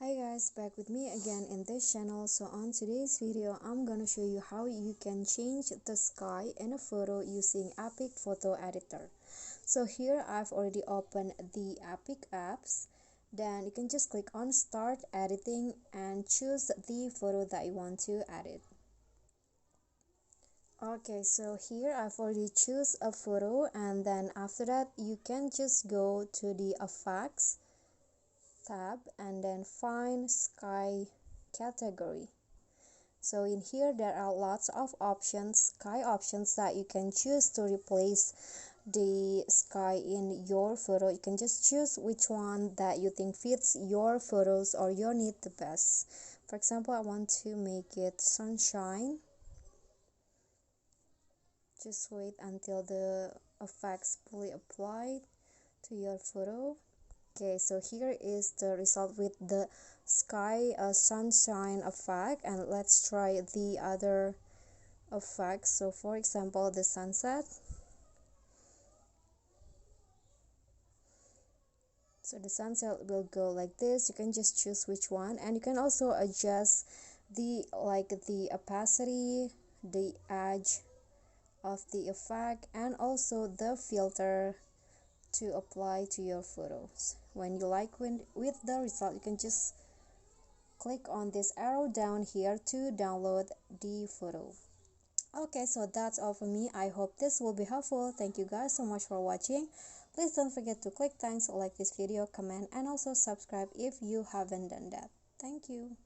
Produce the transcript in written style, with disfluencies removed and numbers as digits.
Hi guys, back with me again in this channel. So on today's video I'm gonna show you how you can change the sky in a photo using EPIK photo editor. So here I've already opened the EPIK apps. Then you can just click on start editing and choose the photo that you want to edit. Okay, so here I've already choose a photo, and then after that you can just go to the effects tab and then find sky category. So in here there are lots of options, sky options, that you can choose to replace the sky in your photo. You can just choose which one that you think fits your photos or your need the best. For example, I want to make it sunshine. Just wait until the effects fully applied to your photo. Okay, so here is the result with the sky sunshine effect, and let's try the other effects. So for example, the sunset. So the sunset will go like this. You can just choose which one, and you can also adjust the opacity, the edge of the effect, and also the filter to apply to your photos. When you like with the result, you can just click on this arrow down here to download the photo. Okay, so that's all for me. I hope this will be helpful. Thank you guys so much for watching. Please don't forget to click thanks, like this video, comment, and also subscribe if you haven't done that. Thank you.